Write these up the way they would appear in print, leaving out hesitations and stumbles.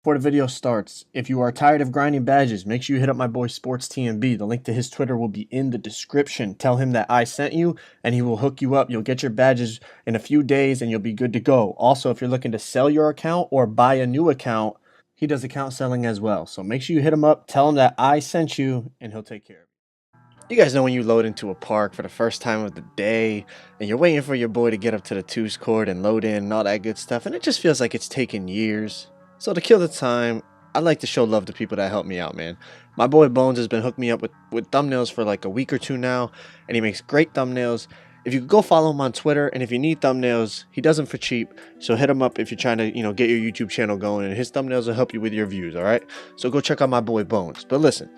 Before the video starts, if you are tired of grinding badges, make sure you hit up my boy Sports TMB. The link to his Twitter will be in the description. Tell him that I sent you and he will hook you up. You'll get your badges in a few days and you'll be good to go. Also, if you're looking to sell your account or buy a new account, he does account selling as well. So make sure you hit him up, tell him that I sent you, and he'll take care of it. You guys know when you load into a park for the first time of the day and you're waiting for your boy to get up to the twos court and load in and all that good stuff, and it just feels like it's taken years. So to kill the time, I like to show love to people that help me out, man. My boy Bones has been hooking me up with thumbnails for like a week or two now, and he makes great thumbnails. If you could go follow him on Twitter, and if you need thumbnails, he does them for cheap. So hit him up if you're trying to, get your YouTube channel going, and his thumbnails will help you with your views, all right? So go check out my boy Bones. But listen,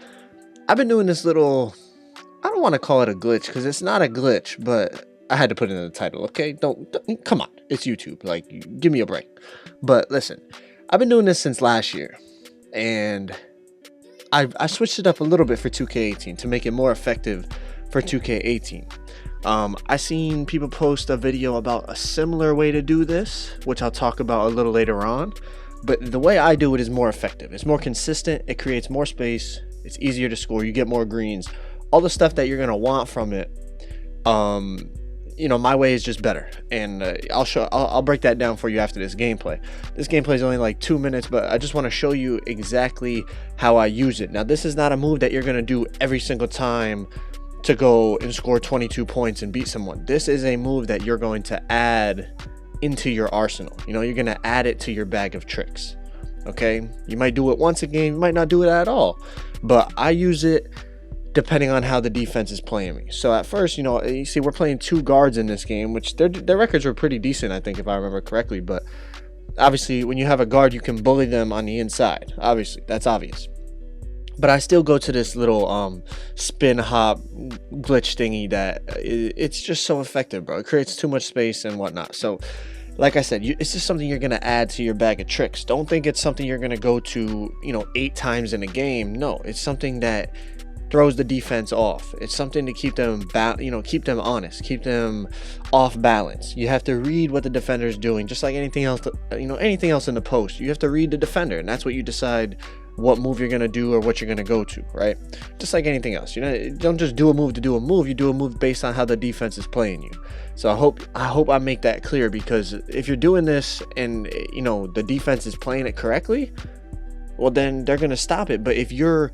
I've been doing this little, I don't want to call it a glitch because it's not a glitch, but I had to put it in the title, okay? Don't come on, it's YouTube. Like, give me a break. But listen, I've been doing this since last year, and I switched it up a little bit for 2K18 to make it more effective for 2K18. I seen people post a video about a similar way to do this, which I'll talk about a little later on. But the way I do it is more effective. It's more consistent. It creates more space. It's easier to score. You get more greens. All the stuff that you're gonna want from it. My way is just better, and I'll break that down for you after this gameplay. This gameplay is only like 2 minutes, but I just want to show you exactly how I use it. Now, this is not a move that you're going to do every single time to go and score 22 points and beat someone. This is a move that you're going to add into your arsenal. You're going to add it to your bag of tricks. Okay, you might do it once a game, you might not do it at all, but I use it depending on how the defense is playing me. So at first, you see we're playing two guards in this game, which their records were pretty decent, I think, if I remember correctly. But obviously, when you have a guard, you can bully them on the inside. Obviously, that's obvious. But I still go to this little spin hop glitch thingy that it's just so effective, bro. It creates too much space and whatnot. So, like I said, it's just something you're going to add to your bag of tricks. Don't think it's something you're going to go to, 8 times in a game. No, it's something that throws the defense off. It's something to keep them keep them honest, keep them off balance. You have to read what the defender is doing, just like anything else. Anything else in the post, you have to read the defender, and that's what you decide what move you're gonna do or what you're gonna go to, right? Just like anything else, don't just do a move to do a move. You do a move based on how the defense is playing you. So I hope I make that clear, because if you're doing this and the defense is playing it correctly, well, then they're gonna stop it. But if you're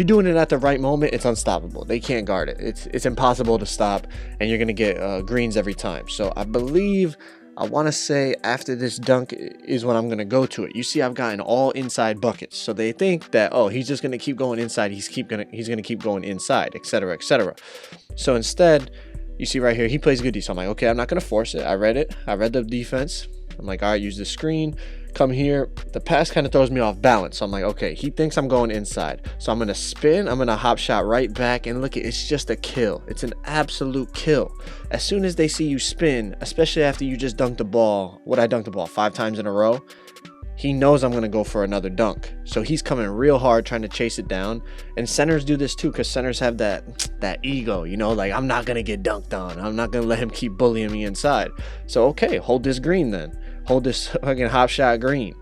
doing it at the right moment, it's unstoppable. They can't guard it. It's impossible to stop, and you're gonna get greens every time. So I want to say after this dunk is when I'm gonna go to it. You see, I've gotten all inside buckets, so they think that, oh, he's just gonna keep going inside. He's gonna keep going inside, etc., etc. So instead, you see right here, he plays good D. So I'm like, okay, I'm not gonna force it. I read it. I read the defense. I'm like, all right, use the screen. Come here. The pass kind of throws me off balance. So I'm like, okay, he thinks I'm going inside. So I'm going to spin. I'm going to hop shot right back. And look, it's just a kill. It's an absolute kill. As soon as they see you spin, especially after you just dunked the ball, I dunked the ball 5 times in a row, he knows I'm going to go for another dunk. So he's coming real hard trying to chase it down. And centers do this too, because centers have that ego, like, I'm not going to get dunked on. I'm not going to let him keep bullying me inside. So, okay, hold this green then. Hold this fucking hop shot green.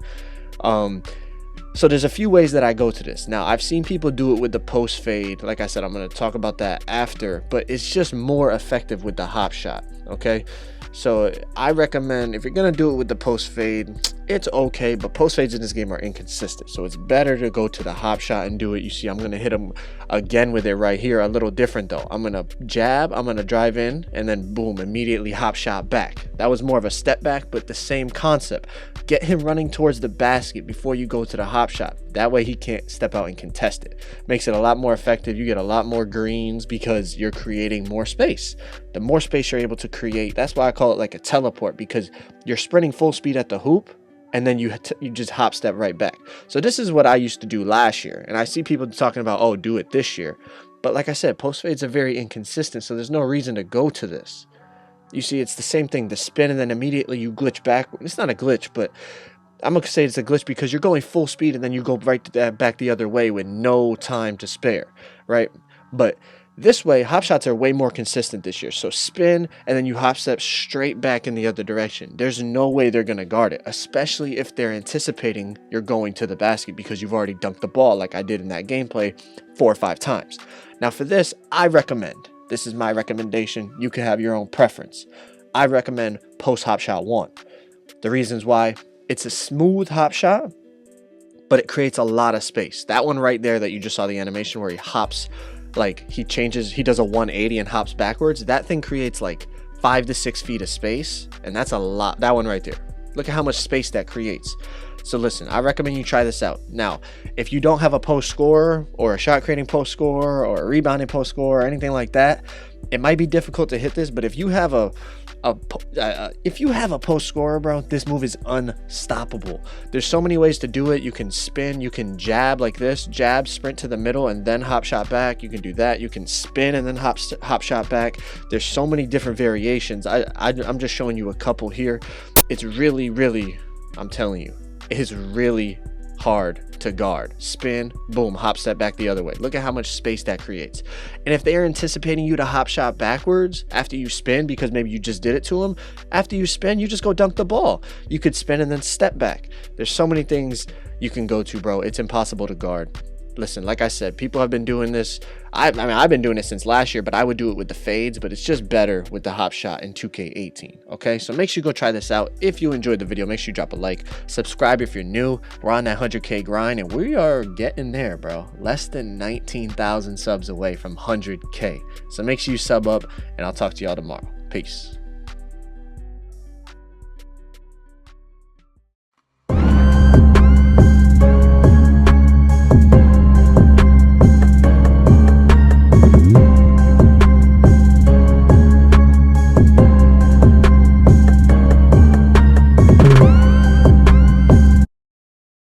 So there's a few ways that I go to this. Now, I've seen people do it with the post fade. Like I said, I'm going to talk about that after, but it's just more effective with the hop shot. Okay, so I recommend, if you're going to do it with the post fade, it's okay, but post fades in this game are inconsistent, so it's better to go to the hop shot and do it. You see, I'm going to hit him again with it right here. A little different though. I'm going to jab, I'm going to drive in, and then boom, immediately hop shot back. That was more of a step back, but the same concept. Get him running towards the basket before you go to the hop shot. That way he can't step out and contest it. Makes it a lot more effective. You get a lot more greens because you're creating more space. The more space you're able to create, that's why I call it like a teleport, because you're sprinting full speed at the hoop, and then you just hop step right back. So this is what I used to do last year, and I see people talking about, oh, do it this year. But like I said, post fades are very inconsistent, so there's no reason to go to this. You see, it's the same thing, the spin, and then immediately you glitch back. It's not a glitch, but I'm going to say it's a glitch because you're going full speed and then you go right back the other way with no time to spare, right? But This way, hop shots are way more consistent this year. So spin, and then you hop step straight back in the other direction. There's no way they're going to guard it, especially if they're anticipating you're going to the basket because you've already dunked the ball like I did in that gameplay 4 or 5 times. Now for this, I recommend, this is my recommendation, you can have your own preference. I recommend post hop shot 1. The reasons why: it's a smooth hop shot, but it creates a lot of space. That one right there that you just saw the animation where he hops, like he does a 180 and hops backwards. That thing creates like 5 to 6 feet of space, and that's a lot. That one right there. Look at how much space that creates. So listen, I recommend you try this out. Now, if you don't have a post scorer or a shot creating post scorer or a rebounding post scorer or anything like that, it might be difficult to hit this. But if you have a post scorer, bro, this move is unstoppable. There's so many ways to do it. You can spin, you can jab like this, jab, sprint to the middle, and then hop shot back. You can do that. You can spin and then hop shot back. There's so many different variations. I'm just showing you a couple here. It's really, I'm telling you, it is really hard to guard. Spin, boom, hop step back the other way. Look at how much space that creates. And if they are anticipating you to hop shot backwards after you spin, because maybe you just did it to them, after you spin, you just go dunk the ball. You could spin and then step back. There's so many things you can go to, bro. It's impossible to guard. Listen, like I said, people have been doing this. I mean, I've been doing it since last year, but I would do it with the fades, but it's just better with the hop shot in 2K18. Okay, so make sure you go try this out. If you enjoyed the video, make sure you drop a like, subscribe if you're new. We're on that 100K grind, and we are getting there, bro. Less than 19,000 subs away from 100K. So make sure you sub up, and I'll talk to y'all tomorrow. Peace.